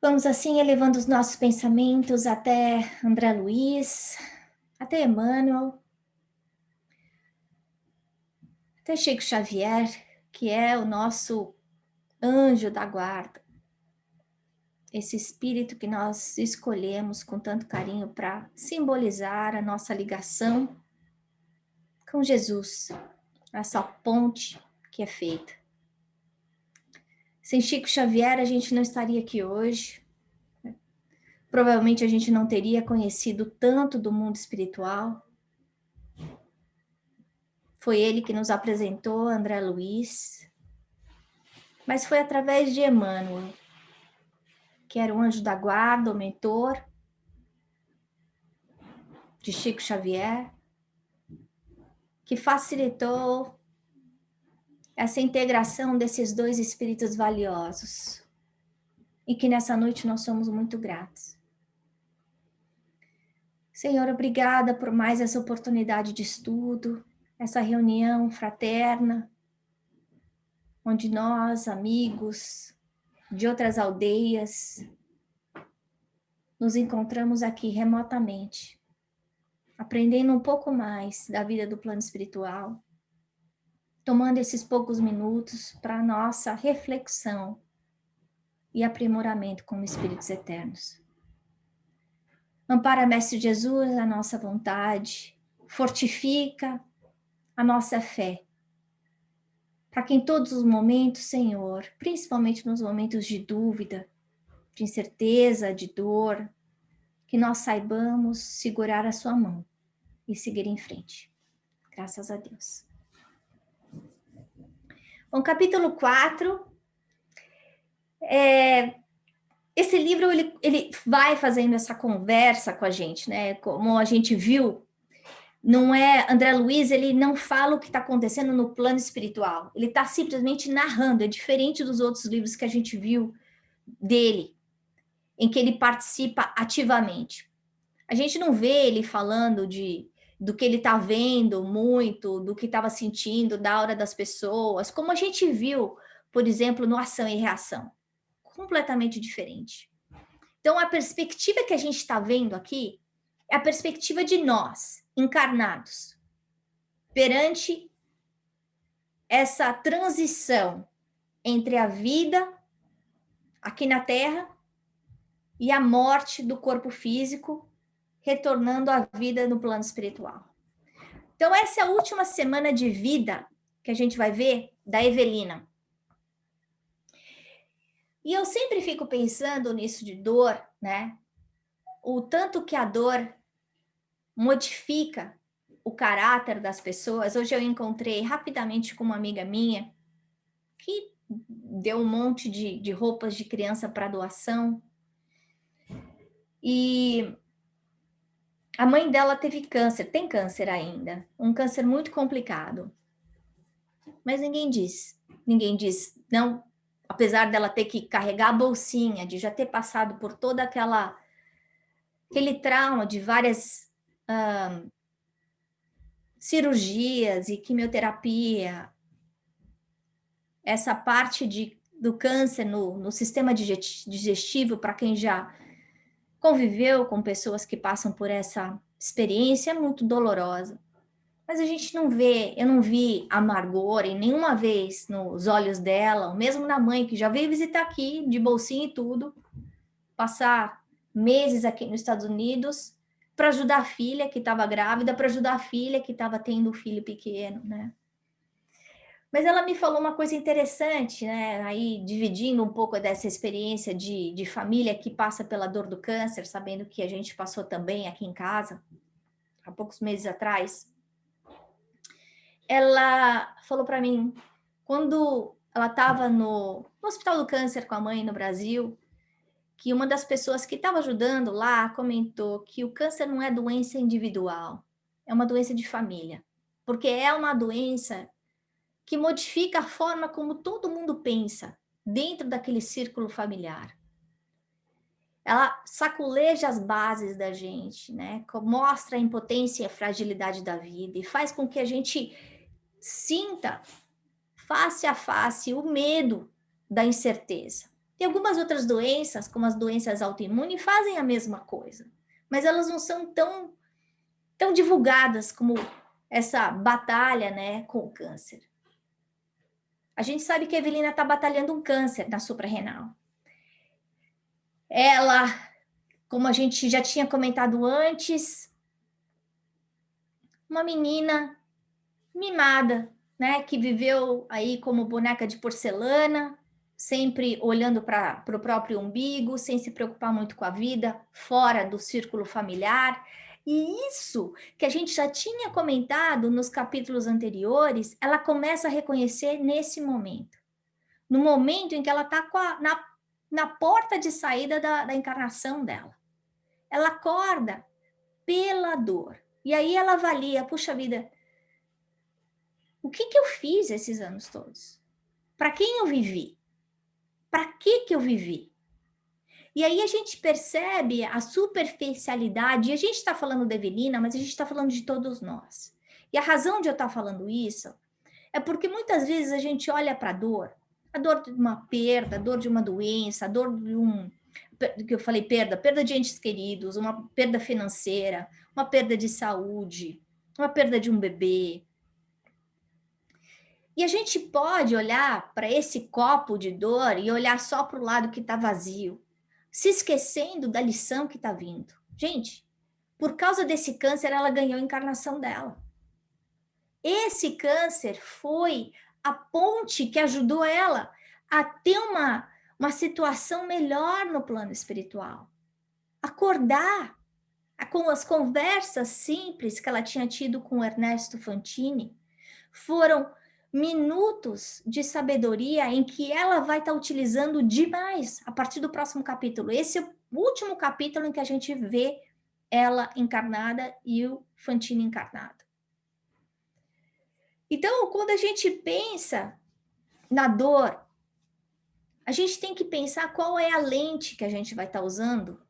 Vamos assim elevando os nossos pensamentos até André Luiz, até Emmanuel, até Chico Xavier, que é o nosso anjo da guarda, esse espírito que nós escolhemos com tanto carinho para simbolizar a nossa ligação com Jesus, essa ponte que é feita. Sem Chico Xavier, a gente não estaria aqui hoje. Provavelmente a gente não teria conhecido tanto do mundo espiritual. Foi ele que nos apresentou André Luiz, mas foi através de Emmanuel, que era o anjo da guarda, o mentor de Chico Xavier, que facilitou essa integração desses dois espíritos valiosos e que nessa noite nós somos muito gratos. Senhor, obrigada por mais essa oportunidade de estudo, essa reunião fraterna, onde nós, amigos de outras aldeias, nos encontramos aqui remotamente, aprendendo um pouco mais da vida do plano espiritual, tomando esses poucos minutos para nossa reflexão e aprimoramento como espíritos eternos. Ampara, Mestre Jesus, a nossa vontade, fortifica a nossa fé, para que em todos os momentos, Senhor, principalmente nos momentos de dúvida, de incerteza, de dor, que nós saibamos segurar a sua mão e seguir em frente. Graças a Deus. Bom, capítulo 4. Esse livro, ele vai fazendo essa conversa com a gente, né? Como a gente viu, não é... André Luiz, ele não fala o que está acontecendo no plano espiritual. Ele está simplesmente narrando. É diferente dos outros livros que a gente viu dele, em que ele participa ativamente. A gente não vê ele falando do que ele está vendo muito, do que estava sentindo, da aura das pessoas, como a gente viu, por exemplo, no Ação e Reação. Completamente diferente. Então, a perspectiva que a gente está vendo aqui é a perspectiva de nós, encarnados, perante essa transição entre a vida aqui na Terra e a morte do corpo físico, retornando à vida no plano espiritual. Então, essa é a última semana de vida que a gente vai ver da Evelina. E eu sempre fico pensando nisso de dor, né? O tanto que a dor modifica o caráter das pessoas. Hoje eu encontrei rapidamente com uma amiga minha que deu um monte de roupas de criança para doação. E a mãe dela teve câncer, tem câncer ainda, um câncer muito complicado. Mas ninguém diz, não, apesar dela ter que carregar a bolsinha, de já ter passado por toda aquele trauma de várias cirurgias e quimioterapia, essa parte do câncer no sistema digestivo, para quem já conviveu com pessoas que passam por essa experiência, é muito dolorosa. Mas a gente não vê, eu não vi amargor em nenhuma vez nos olhos dela, ou mesmo na mãe, que já veio visitar aqui, de bolsinha e tudo, passar meses aqui nos Estados Unidos, para ajudar a filha que estava grávida, para ajudar a filha que estava tendo um filho pequeno, né? Mas ela me falou uma coisa interessante, né? Aí, dividindo um pouco dessa experiência de família que passa pela dor do câncer, sabendo que a gente passou também aqui em casa, há poucos meses atrás. Ela falou para mim, quando ela estava no Hospital do Câncer com a mãe no Brasil, que uma das pessoas que estava ajudando lá comentou que o câncer não é doença individual, é uma doença de família, porque é uma doença que modifica a forma como todo mundo pensa dentro daquele círculo familiar. Ela saculeja as bases da gente, né? Mostra a impotência e a fragilidade da vida e faz com que a gente sinta face a face o medo da incerteza. Tem algumas outras doenças, como as doenças autoimunes, fazem a mesma coisa, mas elas não são tão divulgadas como essa batalha, né, com o câncer. A gente sabe que a Evelina está batalhando um câncer na suprarrenal. Ela, como a gente já tinha comentado antes, uma menina mimada, né, que viveu aí como boneca de porcelana, sempre olhando para o próprio umbigo, sem se preocupar muito com a vida, fora do círculo familiar. E isso que a gente já tinha comentado nos capítulos anteriores, ela começa a reconhecer nesse momento. No momento em que ela está na porta de saída da encarnação dela. Ela acorda pela dor. E aí ela avalia, puxa vida, o que eu fiz esses anos todos? Para quem eu vivi? Para que eu vivi? E aí a gente percebe a superficialidade, e a gente está falando da Evelina, mas a gente está falando de todos nós. E a razão de eu estar falando isso é porque muitas vezes a gente olha para a dor de uma perda, a dor de uma doença, a dor de que eu falei perda de entes queridos, uma perda financeira, uma perda de saúde, uma perda de um bebê. E a gente pode olhar para esse copo de dor e olhar só para o lado que está vazio, se esquecendo da lição que está vindo. Gente, por causa desse câncer, ela ganhou a encarnação dela. Esse câncer foi a ponte que ajudou ela a ter uma situação melhor no plano espiritual. Acordar com as conversas simples que ela tinha tido com o Ernesto Fantini foram minutos de sabedoria em que ela vai estar utilizando demais a partir do próximo capítulo. Esse é o último capítulo em que a gente vê ela encarnada e o Fantini encarnado. Então, quando a gente pensa na dor, a gente tem que pensar qual é a lente que a gente vai estar usando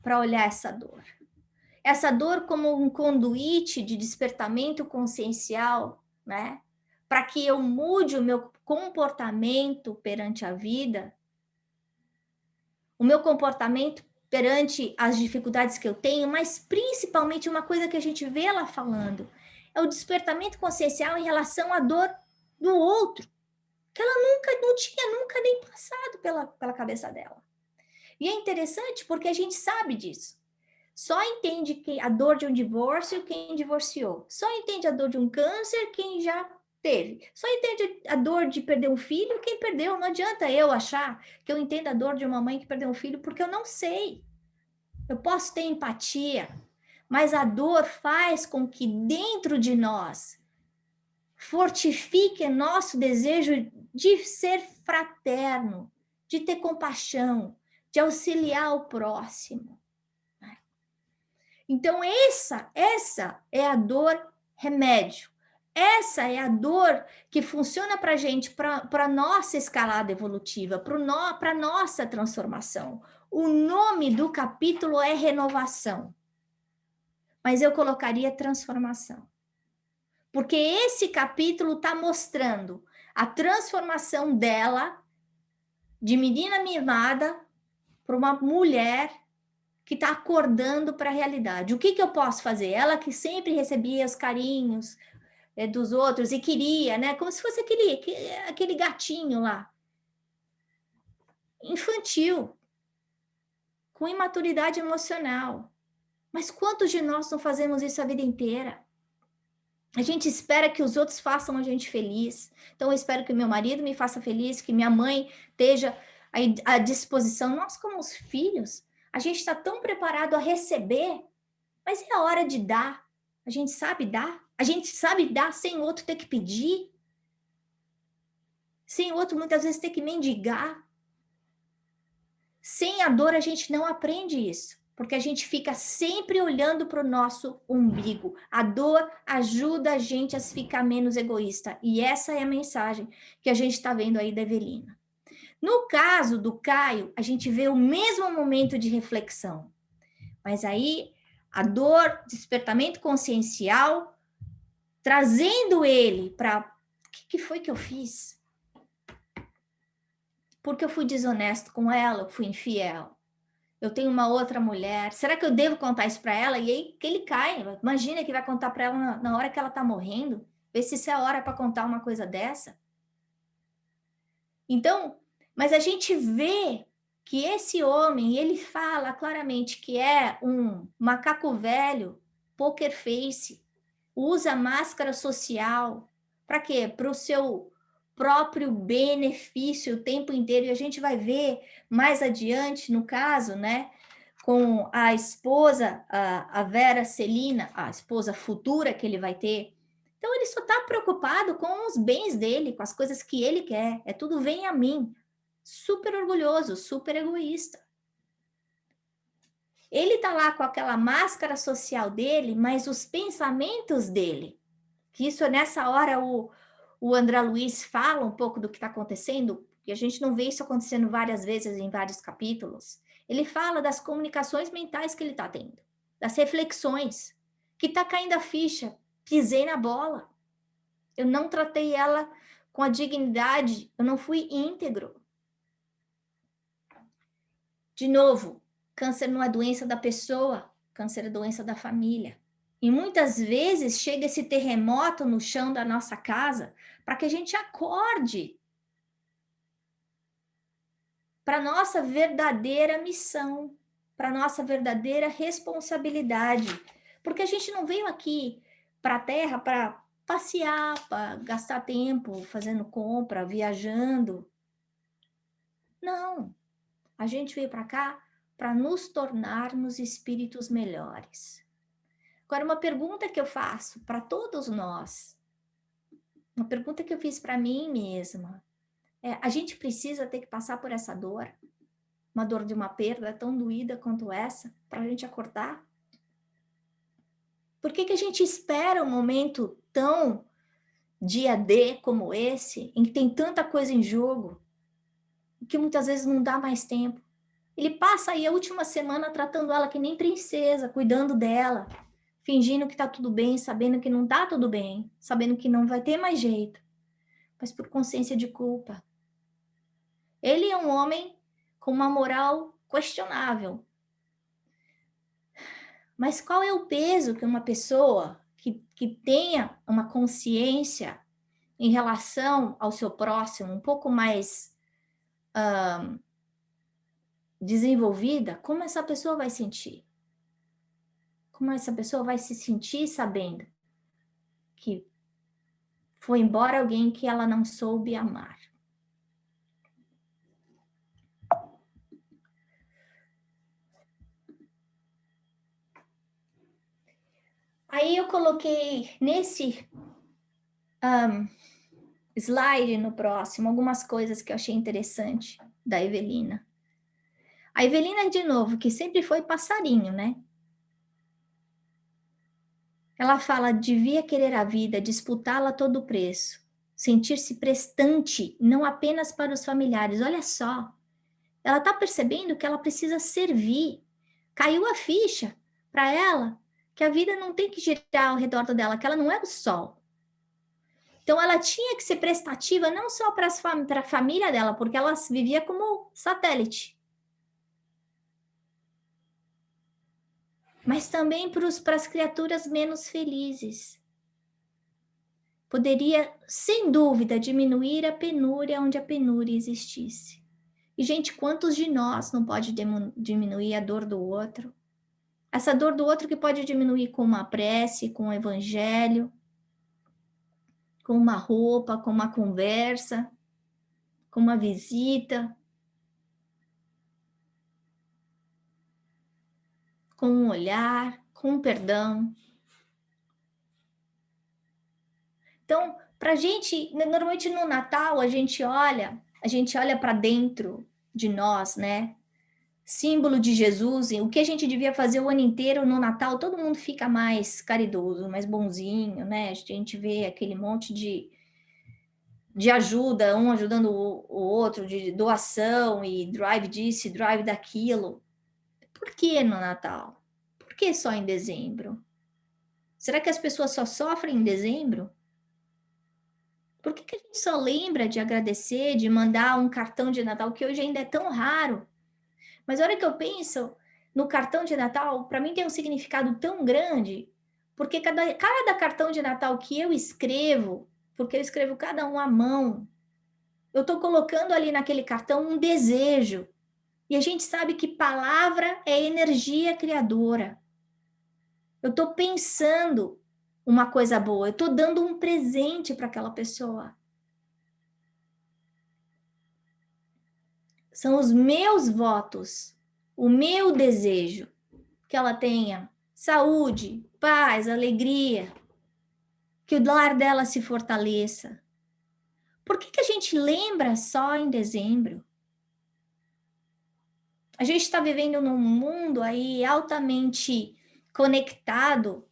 para olhar essa dor. Essa dor como um conduíte de despertamento consciencial, né? Para que eu mude o meu comportamento perante a vida, o meu comportamento perante as dificuldades que eu tenho, mas principalmente uma coisa que a gente vê ela falando, é o despertamento consciencial em relação à dor do outro, que ela não tinha nunca nem passado pela cabeça dela. E é interessante porque a gente sabe disso. Só entende que a dor de um divórcio quem divorciou. Só entende a dor de um câncer quem já teve. Só entende a dor de perder um filho quem perdeu. Não adianta eu achar que eu entendo a dor de uma mãe que perdeu um filho, porque eu não sei. Eu posso ter empatia, mas a dor faz com que dentro de nós fortifique nosso desejo de ser fraterno, de ter compaixão, de auxiliar o próximo. Então, essa é a dor remédio. Essa é a dor que funciona para a gente, para a nossa escalada evolutiva, para a nossa transformação. O nome do capítulo é renovação, mas eu colocaria transformação. Porque esse capítulo está mostrando a transformação dela, de menina mimada, para uma mulher que está acordando para a realidade. O que eu posso fazer? Ela que sempre recebia os carinhos dos outros e queria, né? Como se fosse aquele gatinho lá. Infantil. Com imaturidade emocional. Mas quantos de nós não fazemos isso a vida inteira? A gente espera que os outros façam a gente feliz. Então, eu espero que meu marido me faça feliz, que minha mãe esteja à disposição. Nós, como os filhos, a gente está tão preparado a receber, mas é a hora de dar. A gente sabe dar. A gente sabe dar sem o outro ter que pedir. Sem o outro, muitas vezes, ter que mendigar. Sem a dor, a gente não aprende isso. Porque a gente fica sempre olhando para o nosso umbigo. A dor ajuda a gente a ficar menos egoísta. E essa é a mensagem que a gente está vendo aí da Evelina. No caso do Caio, a gente vê o mesmo momento de reflexão. Mas aí, a dor, despertamento consciencial, trazendo ele para... O que foi que eu fiz? Porque eu fui desonesto com ela, eu fui infiel. Eu tenho uma outra mulher. Será que eu devo contar isso para ela? E aí que ele cai. Imagina que vai contar para ela na hora que ela tá morrendo. Vê se isso é a hora para contar uma coisa dessa. Então, mas a gente vê que esse homem, ele fala claramente que é um macaco velho, poker face, usa máscara social. Para quê? Para o seu próprio benefício o tempo inteiro. E a gente vai ver mais adiante, no caso, né? Com a esposa, a Vera Celina, a esposa futura que ele vai ter. Então, ele só está preocupado com os bens dele, com as coisas que ele quer. É tudo vem a mim. Super orgulhoso, super egoísta. Ele está lá com aquela máscara social dele, mas os pensamentos dele, que isso nessa hora o André Luiz fala um pouco do que está acontecendo, e a gente não vê isso acontecendo várias vezes em vários capítulos. Ele fala das comunicações mentais que ele está tendo, das reflexões, que está caindo a ficha, pisei na bola, eu não tratei ela com a dignidade, eu não fui íntegro. De novo, câncer não é doença da pessoa, câncer é doença da família. E muitas vezes chega esse terremoto no chão da nossa casa para que a gente acorde para nossa verdadeira missão, para nossa verdadeira responsabilidade. Porque a gente não veio aqui para a Terra para passear, para gastar tempo fazendo compra, viajando. Não. A gente veio para cá para nos tornarmos espíritos melhores. Agora, uma pergunta que eu faço para todos nós, uma pergunta que eu fiz para mim mesma, a gente precisa ter que passar por essa dor? Uma dor de uma perda tão doída quanto essa, para a gente acordar? Por que que a gente espera um momento tão dia D como esse, em que tem tanta coisa em jogo, que muitas vezes não dá mais tempo? Ele passa aí a última semana tratando ela que nem princesa, cuidando dela, fingindo que tá tudo bem, sabendo que não tá tudo bem, sabendo que não vai ter mais jeito, mas por consciência de culpa. Ele é um homem com uma moral questionável. Mas qual é o peso que uma pessoa que tenha uma consciência em relação ao seu próximo um pouco mais desenvolvida, como essa pessoa vai sentir? Como essa pessoa vai se sentir sabendo que foi embora alguém que ela não soube amar? Aí eu coloquei nesse slide no próximo algumas coisas que eu achei interessante da Evelina. A Evelina, de novo, que sempre foi passarinho, né? Ela fala, devia querer a vida, disputá-la a todo preço, sentir-se prestante, não apenas para os familiares. Olha só, ela está percebendo que ela precisa servir. Caiu a ficha para ela que a vida não tem que girar ao redor dela, que ela não é o sol. Então ela tinha que ser prestativa não só para a família dela, porque ela vivia como satélite, mas também para as criaturas menos felizes. Poderia, sem dúvida, diminuir a penúria onde a penúria existisse. E, gente, quantos de nós não pode diminuir a dor do outro? Essa dor do outro que pode diminuir com uma prece, com um evangelho, com uma roupa, com uma conversa, com uma visita, com um olhar, com um perdão. Então, para a gente, normalmente no Natal, a gente olha para dentro de nós, né? Símbolo de Jesus, o que a gente devia fazer o ano inteiro no Natal, todo mundo fica mais caridoso, mais bonzinho, né? A gente vê aquele monte de ajuda, um ajudando o outro, de doação e drive disso, drive daquilo. Por que no Natal? Por que só em dezembro? Será que as pessoas só sofrem em dezembro? Por que a gente só lembra de agradecer, de mandar um cartão de Natal, que hoje ainda é tão raro? Mas a hora que eu penso no cartão de Natal, para mim tem um significado tão grande, porque cada cartão de Natal que eu escrevo, porque eu escrevo cada um à mão, eu estou colocando ali naquele cartão um desejo. E a gente sabe que palavra é energia criadora. Eu estou pensando uma coisa boa, eu estou dando um presente para aquela pessoa. São os meus votos, o meu desejo, que ela tenha saúde, paz, alegria, que o lar dela se fortaleça. Por que a gente lembra só em dezembro? A gente está vivendo num mundo aí altamente conectado,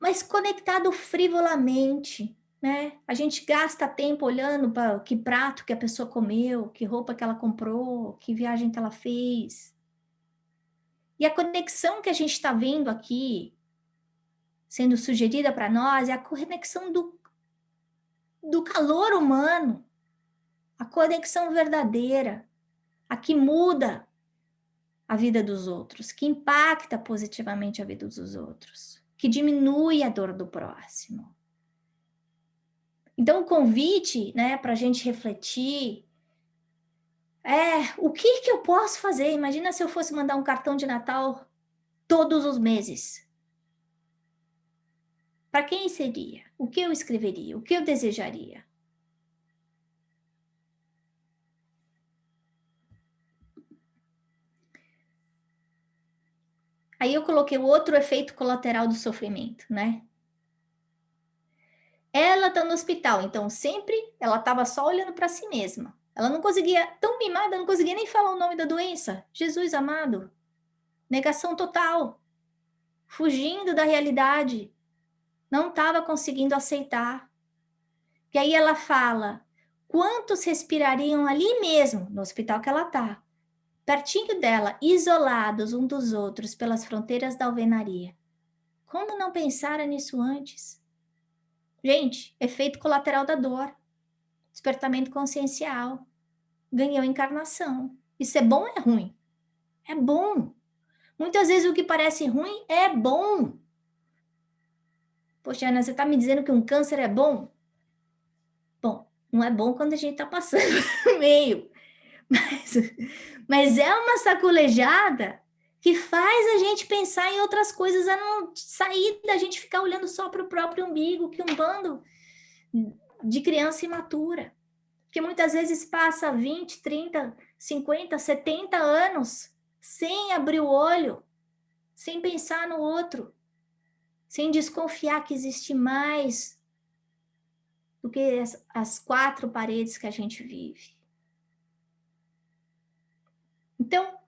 mas conectado frivolamente, né? A gente gasta tempo olhando para que prato que a pessoa comeu, que roupa que ela comprou, que viagem que ela fez. E a conexão que a gente está vendo aqui, sendo sugerida para nós, é a conexão do calor humano, a conexão verdadeira, a que muda a vida dos outros, que impacta positivamente a vida dos outros, que diminui a dor do próximo. Então, o convite, né, para a gente refletir o que eu posso fazer? Imagina se eu fosse mandar um cartão de Natal todos os meses. Para quem seria? O que eu escreveria? O que eu desejaria? Aí eu coloquei o outro efeito colateral do sofrimento, né? Ela tá no hospital, então sempre ela estava só olhando para si mesma. Ela não conseguia, tão mimada, não conseguia nem falar o nome da doença. Jesus amado. Negação total. Fugindo da realidade. Não estava conseguindo aceitar. E aí ela fala: quantos respirariam ali mesmo, no hospital que ela tá, pertinho dela, isolados um dos outros pelas fronteiras da alvenaria? Como não pensaram nisso antes? Gente, efeito colateral da dor, despertamento consciencial, ganhou encarnação. Isso é bom ou é ruim? É bom. Muitas vezes o que parece ruim é bom. Poxa, Ana, você está me dizendo que um câncer é bom? Bom, não é bom quando a gente está passando no meio. Mas é uma sacolejada que faz a gente pensar em outras coisas, a não sair da gente ficar olhando só para o próprio umbigo, que um bando de criança imatura. Que muitas vezes passa 20, 30, 50, 70 anos sem abrir o olho, sem pensar no outro, sem desconfiar que existe mais do que as quatro paredes que a gente vive. Então,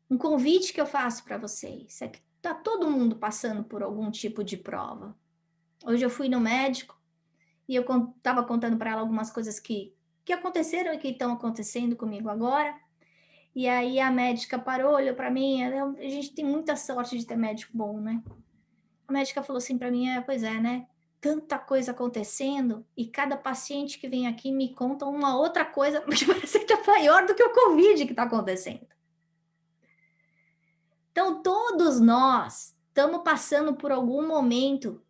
um convite que eu faço para vocês é que está todo mundo passando por algum tipo de prova. Hoje eu fui no médico e eu estava contando para ela algumas coisas que aconteceram e que estão acontecendo comigo agora. E aí a médica parou, olhou para mim, a gente tem muita sorte de ter médico bom, né? A médica falou assim para mim, pois é, né? Tanta coisa acontecendo e cada paciente que vem aqui me conta uma outra coisa que parece que é maior do que o Covid que está acontecendo. Então, todos nós estamos passando por algum momento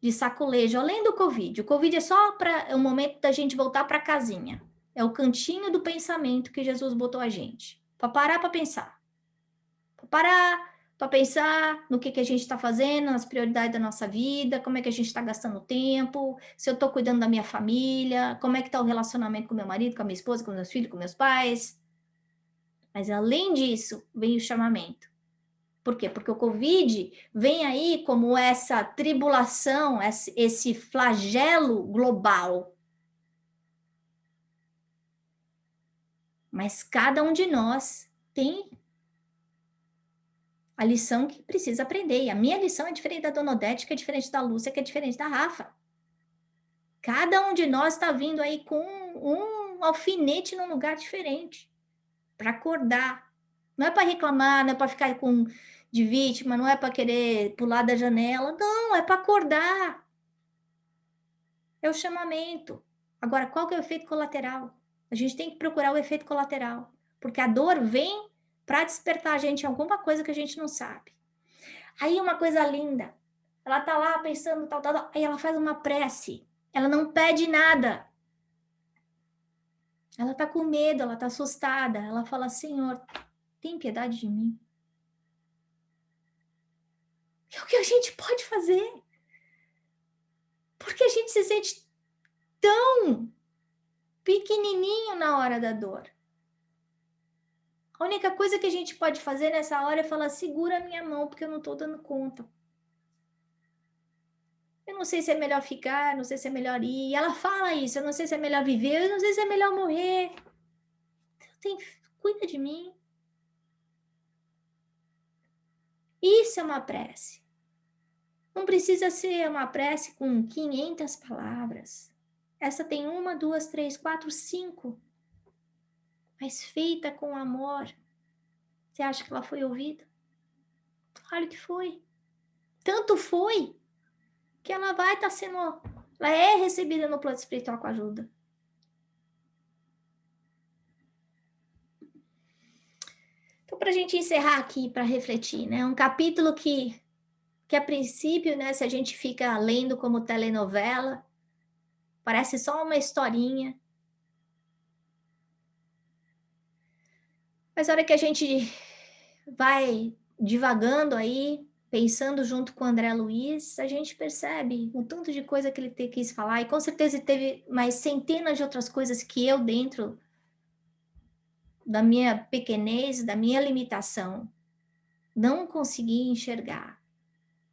de sacolejo, além do Covid. O Covid é só para o momento da gente voltar para a casinha. É o cantinho do pensamento que Jesus botou a gente. Para parar para pensar. Para parar para pensar no que a gente está fazendo, nas prioridades da nossa vida, como é que a gente está gastando tempo, se eu estou cuidando da minha família, como é que está o relacionamento com meu marido, com a minha esposa, com meus filhos, com meus pais. Mas além disso, vem o chamamento. Por quê? Porque o Covid vem aí como essa tribulação, esse flagelo global. Mas cada um de nós tem a lição que precisa aprender. E a minha lição é diferente da Dona Odete, que é diferente da Lúcia, que é diferente da Rafa. Cada um de nós está vindo aí com um alfinete num lugar diferente. Para acordar. Não é para reclamar, não é para ficar com de vítima, não é para querer pular da janela, não, é para acordar. É o chamamento. Agora, qual que é o efeito colateral? A gente tem que procurar o efeito colateral, porque a dor vem para despertar a gente em alguma coisa que a gente não sabe. Aí uma coisa linda, ela tá lá pensando tal, aí ela faz uma prece, ela não pede nada. Ela tá com medo, ela tá assustada, ela fala: Senhor, tem piedade de mim. É o que a gente pode fazer. Porque a gente se sente tão pequenininho na hora da dor. A única coisa que a gente pode fazer nessa hora é falar: segura a minha mão, porque eu não tô dando conta. Eu não sei se é melhor ficar, não sei se é melhor ir. E ela fala isso: eu não sei se é melhor viver, eu não sei se é melhor morrer. Cuida de mim. Isso é uma prece. Não precisa ser uma prece com 500 palavras. Essa tem 1, 2, 3, 4, 5. Mas feita com amor. Você acha que ela foi ouvida? Claro que foi. Tanto foi que ela vai estar sendo... Ela é recebida no plano espiritual com ajuda. Então, para a gente encerrar aqui, para refletir, né? Um capítulo que a princípio, né, se a gente fica lendo como telenovela, parece só uma historinha. Mas a hora que a gente vai divagando aí, pensando junto com o André Luiz, a gente percebe o tanto de coisa que ele quis falar, e com certeza teve mais centenas de outras coisas que eu, dentro da minha pequenez, da minha limitação, não consegui enxergar.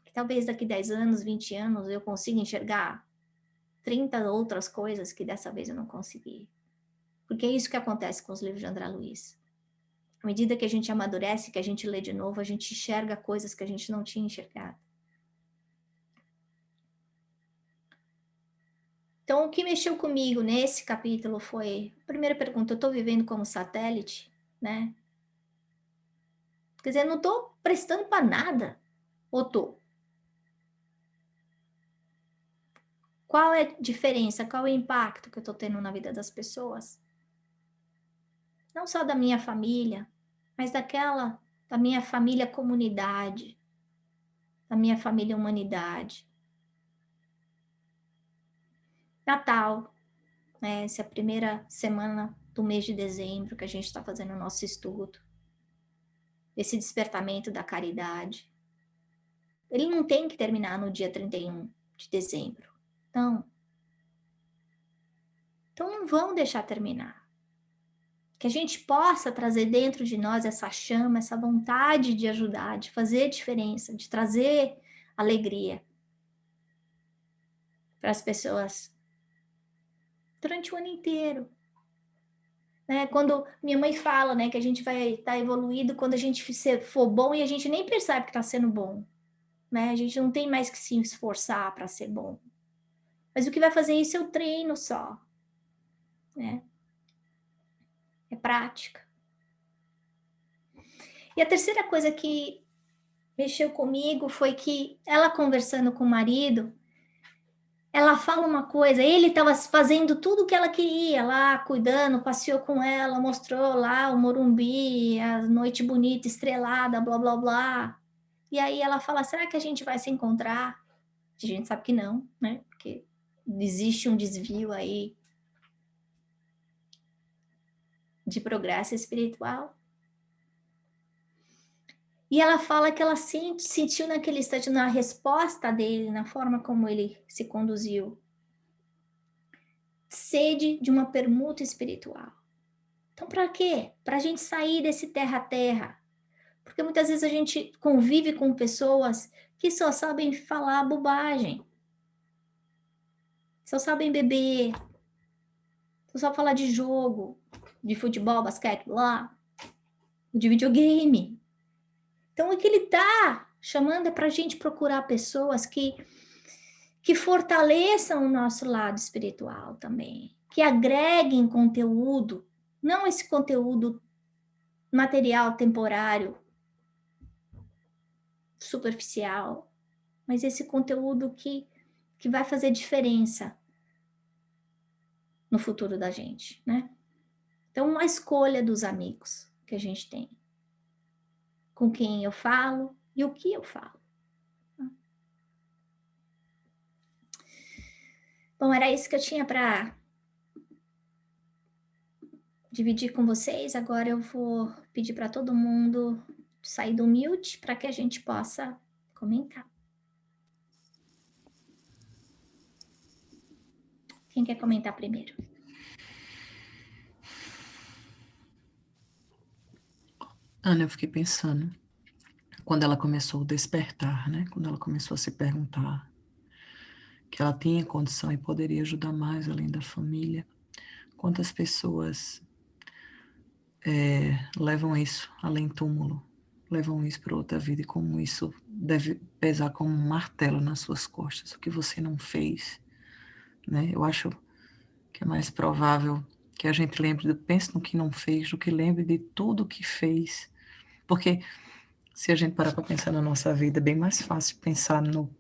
Que talvez daqui 10 anos, 20 anos, eu consiga enxergar 30 outras coisas que dessa vez eu não consegui. Porque é isso que acontece com os livros de André Luiz. À medida que a gente amadurece, que a gente lê de novo, a gente enxerga coisas que a gente não tinha enxergado. Então, o que mexeu comigo nesse capítulo foi... A primeira pergunta: eu estou vivendo como satélite, né? Quer dizer, eu não estou prestando para nada. Ou estou? Qual é a diferença? Qual é o impacto que eu estou tendo na vida das pessoas? Não só da minha família, mas da minha família comunidade, da minha família humanidade. Natal, né? Essa é a primeira semana do mês de dezembro que a gente está fazendo o nosso estudo. Esse despertamento da caridade. Ele não tem que terminar no dia 31 de dezembro. Não. Então não vão deixar terminar. Que a gente possa trazer dentro de nós essa chama, essa vontade de ajudar, de fazer diferença, de trazer alegria para as pessoas durante o ano inteiro. Né? Quando minha mãe fala, né, que a gente vai estar evoluído quando a gente for bom, e a gente nem percebe que está sendo bom. Né? A gente não tem mais que se esforçar para ser bom. Mas o que vai fazer isso é o treino só. Né? É prática. E a terceira coisa que mexeu comigo foi que ela, conversando com o marido, ela fala uma coisa: ele estava fazendo tudo o que ela queria lá, cuidando, passeou com ela, mostrou lá o Morumbi, a noite bonita, estrelada, blá, blá, blá. E aí ela fala: será que a gente vai se encontrar? A gente sabe que não, né? Porque existe um desvio aí de progresso espiritual. E ela fala que ela sentiu naquele instante, na resposta dele, na forma como ele se conduziu, sede de uma permuta espiritual. Então, para quê? Para a gente sair desse terra a terra. Porque muitas vezes a gente convive com pessoas que só sabem falar bobagem, só sabem beber, só sabem falar de jogo, de futebol, basquete, lá, de videogame. Então, o que ele está chamando é para a gente procurar pessoas que fortaleçam o nosso lado espiritual também, que agreguem conteúdo, não esse conteúdo material temporário, superficial, mas esse conteúdo que vai fazer diferença no futuro da gente, né? Então, a escolha dos amigos que a gente tem, com quem eu falo e o que eu falo. Bom, era isso que eu tinha para dividir com vocês. Agora eu vou pedir para todo mundo sair do mute para que a gente possa comentar. Quem quer comentar primeiro? Ana, eu fiquei pensando, quando ela começou a despertar, né? Quando ela começou a se perguntar que ela tinha condição e poderia ajudar mais além da família, quantas pessoas levam isso além túmulo, levam isso para outra vida e como isso deve pesar como um martelo nas suas costas, o que você não fez, né? Eu acho que é mais provável que a gente lembre, pense no que não fez, do que lembre de tudo que fez, porque se a gente parar para pensar na nossa vida, é bem mais fácil pensar no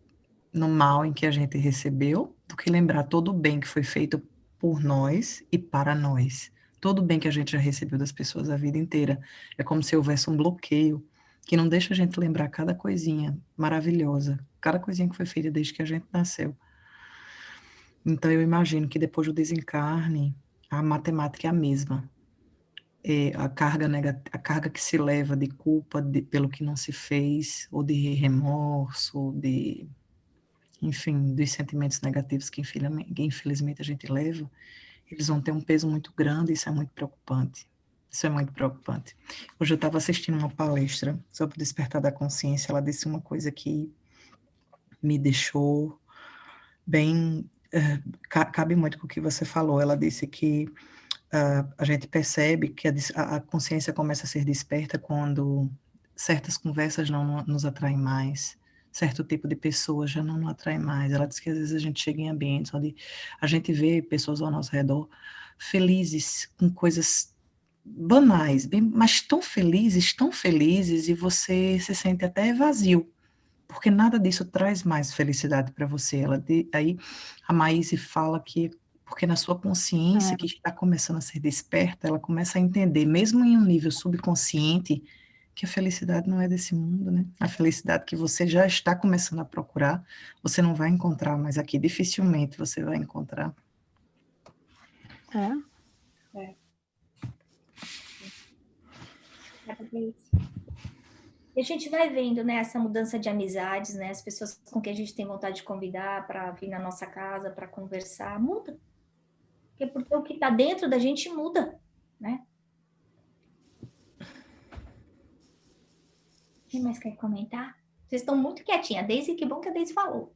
mal em que a gente recebeu do que lembrar todo o bem que foi feito por nós e para nós. Todo o bem que a gente já recebeu das pessoas a vida inteira. É como se houvesse um bloqueio que não deixa a gente lembrar cada coisinha maravilhosa, cada coisinha que foi feita desde que a gente nasceu. Então eu imagino que depois do desencarne, a matemática é a mesma. A carga que se leva de culpa pelo que não se fez, ou de remorso, ou de, enfim, dos sentimentos negativos que infelizmente a gente leva, eles vão ter um peso muito grande, e isso é muito preocupante. Isso é muito preocupante. Hoje eu estava assistindo uma palestra sobre o despertar da consciência, ela disse uma coisa que me deixou bem... cabe muito com o que você falou. Ela disse que a gente percebe que a consciência começa a ser desperta quando certas conversas não nos atraem mais, certo tipo de pessoas já não nos atrai mais. Ela diz que às vezes a gente chega em ambientes onde a gente vê pessoas ao nosso redor felizes com coisas banais, mas tão felizes, e você se sente até vazio, porque nada disso traz mais felicidade para você. Aí a Maíse fala que, porque na sua consciência, que está começando a ser desperta, ela começa a entender, mesmo em um nível subconsciente, que a felicidade não é desse mundo, né? A felicidade que você já está começando a procurar, você não vai encontrar mais aqui, dificilmente você vai encontrar. E a gente vai vendo, né, essa mudança de amizades, né, as pessoas com quem a gente tem vontade de convidar para vir na nossa casa, para conversar, muda. Porque o que está dentro da gente muda, né? Quem mais quer comentar? Vocês estão muito quietinha. Daisy, que bom que a Daisy falou.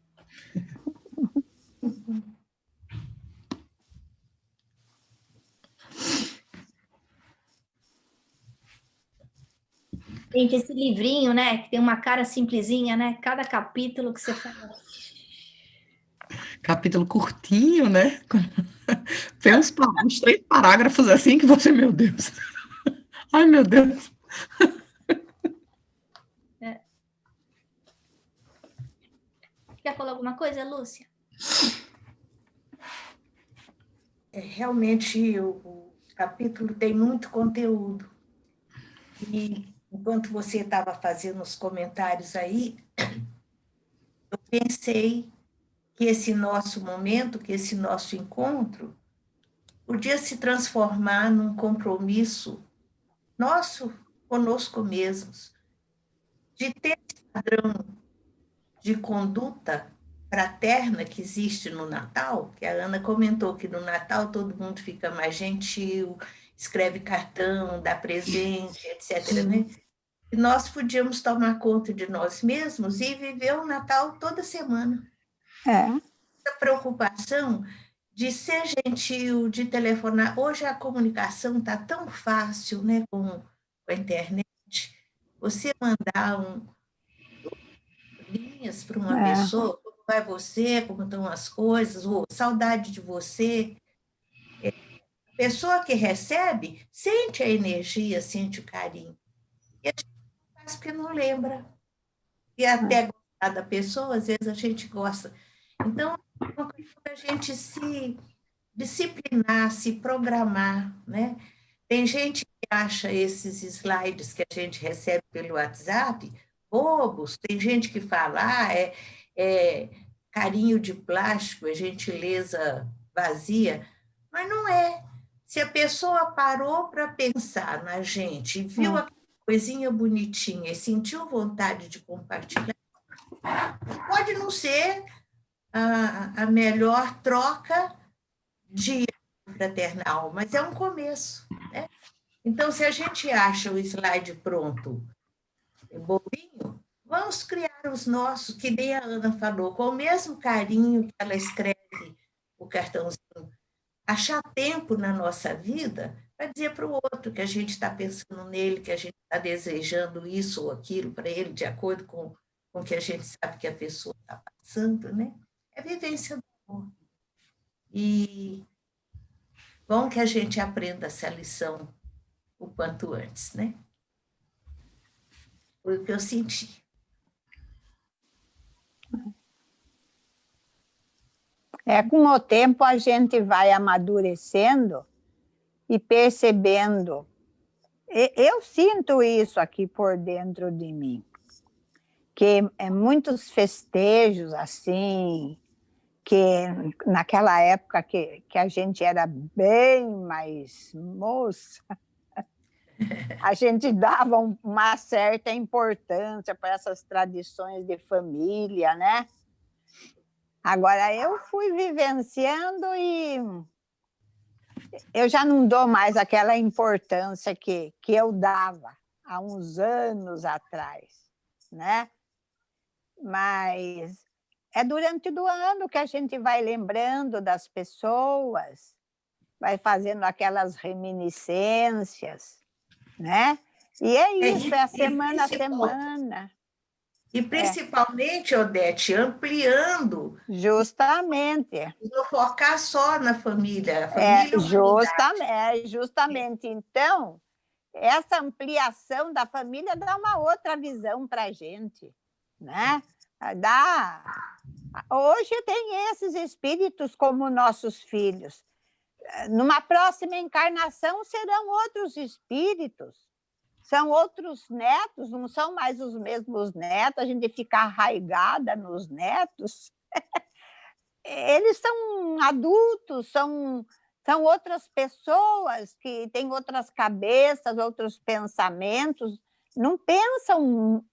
Gente, esse livrinho, né, que tem uma cara simplesinha, né? Cada capítulo que você fala. Capítulo curtinho, né? Tem uns 3 parágrafos assim que você, meu Deus. Ai, meu Deus. Quer falar alguma coisa, Lúcia? Realmente, o capítulo tem muito conteúdo. E enquanto você estava fazendo os comentários aí, eu pensei que esse nosso momento, que esse nosso encontro, podia se transformar num compromisso nosso conosco mesmos, de ter esse padrão de conduta fraterna que existe no Natal, que a Ana comentou que no Natal todo mundo fica mais gentil, escreve cartão, dá presente, etc., né? E nós podíamos tomar conta de nós mesmos e viver o Natal toda semana. Essa preocupação de ser gentil, de telefonar. Hoje a comunicação está tão fácil, né, com a internet. Você mandar linhas para uma pessoa, como vai você, como estão as coisas, ou saudade de você. A pessoa que recebe sente a energia, sente o carinho. E a gente faz porque não lembra. e até gostar da pessoa, às vezes a gente gosta. Então, é uma coisa para a gente se disciplinar, se programar, né? Tem gente que acha esses slides que a gente recebe pelo WhatsApp bobos, tem gente que fala, é carinho de plástico, é gentileza vazia, mas não é. Se a pessoa parou para pensar na gente, viu aquela coisinha bonitinha e sentiu vontade de compartilhar, pode não ser a melhor troca de fraternal, mas é um começo, né? Então, se a gente acha o slide pronto, bobinho, vamos criar os nossos, que nem a Ana falou, com o mesmo carinho que ela escreve o cartãozinho. Achar tempo na nossa vida para dizer para o outro que a gente está pensando nele, que a gente está desejando isso ou aquilo para ele, de acordo com o que a gente sabe que a pessoa está passando, né? É vivência do amor. E bom que a gente aprenda essa lição o quanto antes, né? Foi o que eu senti. Com o tempo a gente vai amadurecendo e percebendo. Eu sinto isso aqui por dentro de mim, que muitos festejos assim, que naquela época que a gente era bem mais moça, a gente dava uma certa importância para essas tradições de família, né? Agora, eu fui vivenciando e eu já não dou mais aquela importância que eu dava há uns anos atrás, né? Mas é durante o ano que a gente vai lembrando das pessoas, vai fazendo aquelas reminiscências, né? E é isso, é a semana a semana. E principalmente, Odete, ampliando. Justamente. Não focar só na família. Justamente. Então, essa ampliação da família dá uma outra visão para a gente, né? Hoje tem esses espíritos como nossos filhos. Numa próxima encarnação serão outros espíritos, são outros netos, não são mais os mesmos netos, a gente fica arraigada nos netos. Eles são adultos, são outras pessoas que têm outras cabeças, outros pensamentos, não pensam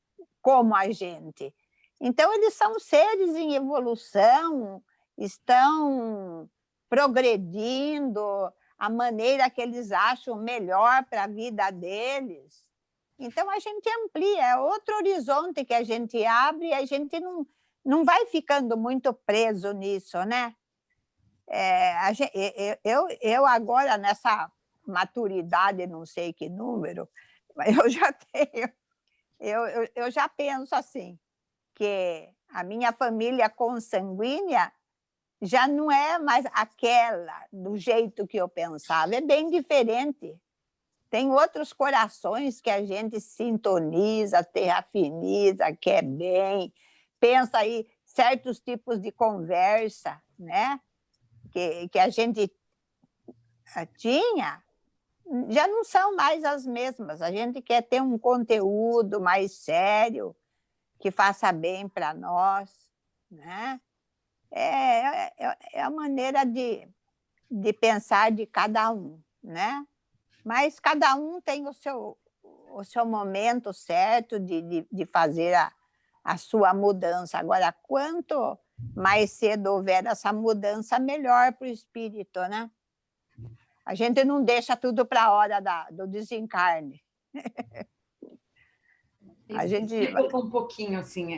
como a gente. Então, eles são seres em evolução, estão progredindo a maneira que eles acham melhor para a vida deles. Então, a gente amplia, é outro horizonte que a gente abre e a gente não vai ficando muito preso nisso, né? Eu agora, nessa maturidade, não sei que número, mas eu já tenho, eu já penso assim, que a minha família consanguínea já não é mais aquela do jeito que eu pensava, é bem diferente. Tem outros corações que a gente sintoniza, afiniza, quer bem, pensa aí certos tipos de conversa, né? Que a gente tinha, já não são mais as mesmas. A gente quer ter um conteúdo mais sério, que faça bem para nós, né? É a maneira de pensar de cada um, né? Mas cada um tem o seu momento certo de fazer a sua mudança. Agora, quanto mais cedo houver essa mudança, melhor para o espírito, né? A gente não deixa tudo para a hora do desencarne. A gente colocou um pouquinho assim,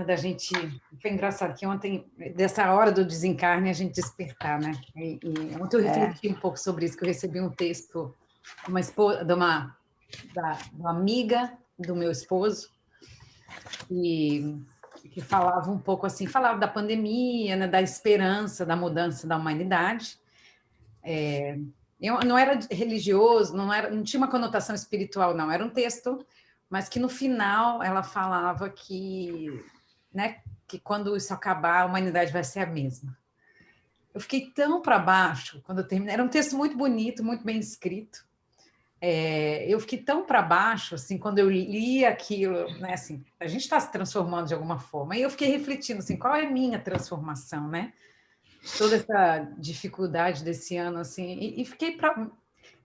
da gente. Foi engraçado que ontem, dessa hora do desencarne, a gente despertar, né? E ontem eu refleti um pouco sobre isso, que eu recebi um texto de uma amiga do meu esposo, que falava um pouco assim, falava da pandemia, né, da esperança, da mudança da humanidade. Eu não era religioso, não tinha uma conotação espiritual, não. Era um texto mas que no final ela falava que, né, que quando isso acabar, a humanidade vai ser a mesma. Eu fiquei tão para baixo quando eu terminei. Era um texto muito bonito, muito bem escrito. Eu fiquei tão para baixo, assim, quando eu li aquilo, né, assim, a gente está se transformando de alguma forma, e eu fiquei refletindo, assim, qual é a minha transformação, né, de toda essa dificuldade desse ano, assim, e fiquei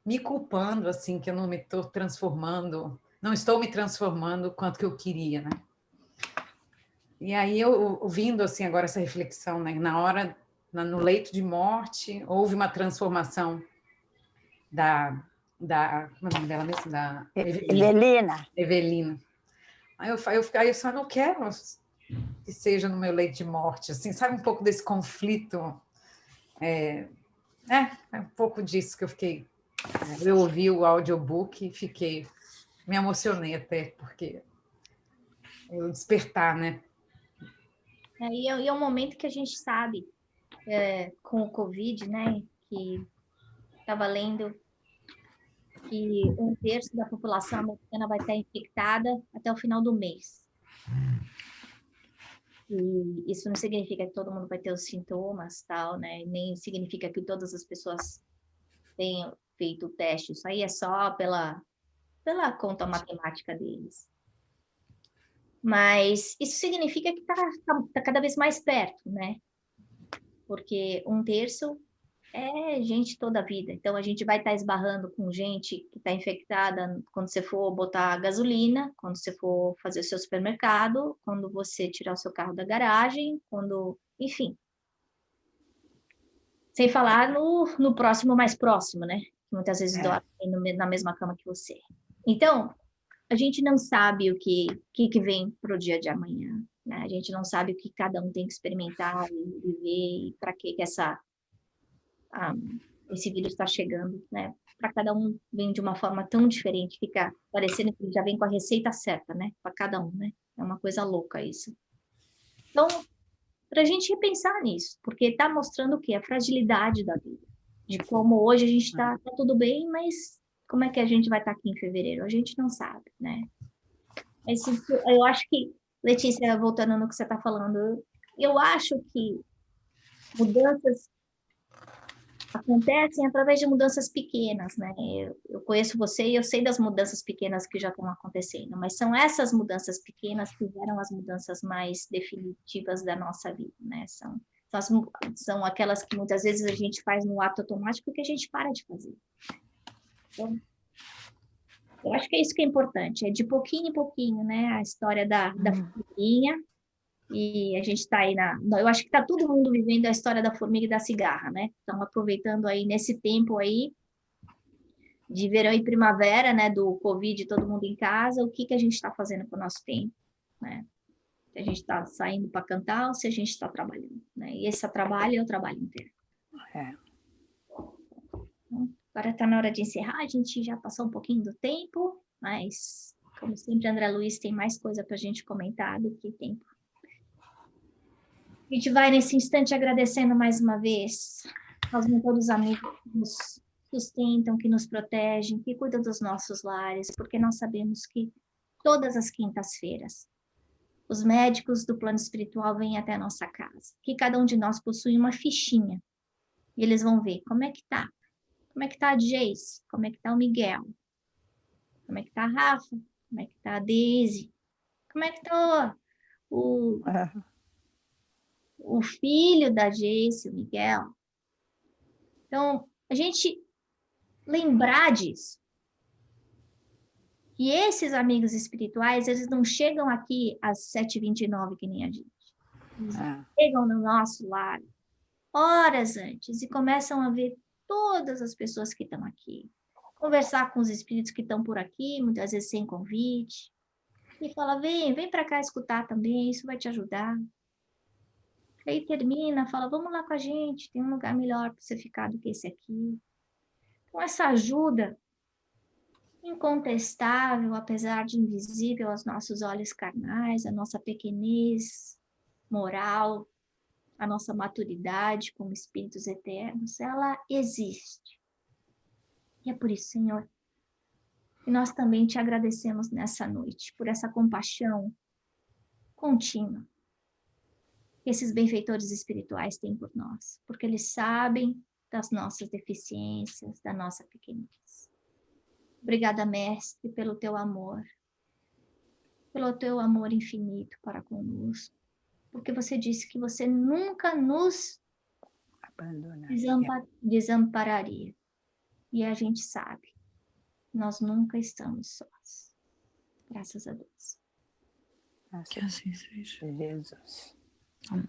me culpando, assim, que eu não me estou transformando, não estou me transformando o quanto que eu queria, né. E aí, eu ouvindo, assim, agora essa reflexão, né, no leito de morte, houve uma transformação como é o nome dela mesmo? Da Evelina. Evelina. Aí eu só não quero que seja no meu leito de morte, assim, sabe, um pouco desse conflito. É um pouco disso que eu fiquei. Eu ouvi o audiobook e me emocionei até, porque eu despertar, né? E é um momento que a gente sabe, com o Covid, né, que estava lendo que 1/3 da população americana vai estar infectada até o final do mês. E isso não significa que todo mundo vai ter os sintomas, tal, né? Nem significa que todas as pessoas tenham feito o teste. Isso aí é só pela conta matemática deles. Mas isso significa que tá cada vez mais perto, né? Porque 1/3 é gente toda a vida. Então, a gente vai estar esbarrando com gente que está infectada quando você for botar gasolina, quando você for fazer o seu supermercado, quando você tirar o seu carro da garagem, enfim. Sem falar no próximo mais próximo, né? Que muitas vezes dorme na mesma cama que você. Então, a gente não sabe o que vem para o dia de amanhã, né? A gente não sabe o que cada um tem que experimentar e viver, e para que esse vírus está chegando, né? Para cada um vem de uma forma tão diferente, fica parecendo que já vem com a receita certa, né? Para cada um, né? É uma coisa louca isso. Então, para a gente repensar nisso, porque está mostrando o quê? A fragilidade da vida, de como hoje a gente está tá tudo bem, mas como é que a gente vai estar aqui em fevereiro? A gente não sabe, né? Eu acho que, Letícia, voltando no que você está falando, eu acho que mudanças acontecem através de mudanças pequenas, né? Eu conheço você e eu sei das mudanças pequenas que já estão acontecendo, mas são essas mudanças pequenas que geram as mudanças mais definitivas da nossa vida, né? São aquelas que muitas vezes a gente faz no ato automático que a gente para de fazer. Então, eu acho que é isso que é importante, é de pouquinho em pouquinho, né? A história da formiguinha, e a gente está aí eu acho que está todo mundo vivendo a história da formiga e da cigarra, né? Estão aproveitando aí nesse tempo aí de verão e primavera, né? Do Covid, todo mundo em casa, o que a gente está fazendo com o nosso tempo, né? Se a gente está saindo para cantar ou se a gente está trabalhando, né? E esse trabalho é o trabalho inteiro. Então, agora está na hora de encerrar, a gente já passou um pouquinho do tempo, mas, como sempre, André Luiz tem mais coisa para a gente comentar do que tempo. A gente vai, nesse instante, agradecendo mais uma vez aos mentores amigos que nos sustentam, que nos protegem, que cuidam dos nossos lares, porque nós sabemos que todas as quintas-feiras os médicos do plano espiritual vêm até a nossa casa, que cada um de nós possui uma fichinha, e eles vão ver como é que tá a Jace, como é que tá o Miguel, como é que tá a Rafa, como é que tá a Daisy, como é que tá o filho da Jace, o Miguel. Então, a gente lembrar disso. Que esses amigos espirituais, eles não chegam aqui às 7h29, que nem a gente. Eles chegam no nosso lar horas antes e começam a ver todas as pessoas que estão aqui. Conversar com os espíritos que estão por aqui, muitas vezes sem convite. E fala, vem para cá escutar também, isso vai te ajudar. Aí termina, fala, vamos lá com a gente, tem um lugar melhor para você ficar do que esse aqui. Então, essa ajuda incontestável, apesar de invisível aos nossos olhos carnais, a nossa pequenez moral, a nossa maturidade como espíritos eternos, ela existe. E é por isso, Senhor, E nós também te agradecemos nessa noite por essa compaixão contínua que esses benfeitores espirituais têm por nós, porque eles sabem das nossas deficiências, da nossa pequenez. Obrigada, Mestre, pelo teu amor infinito para conosco, porque você disse que você nunca nos desampararia. E a gente sabe, nós nunca estamos sós. Graças a Deus. Que assim seja. Jesus.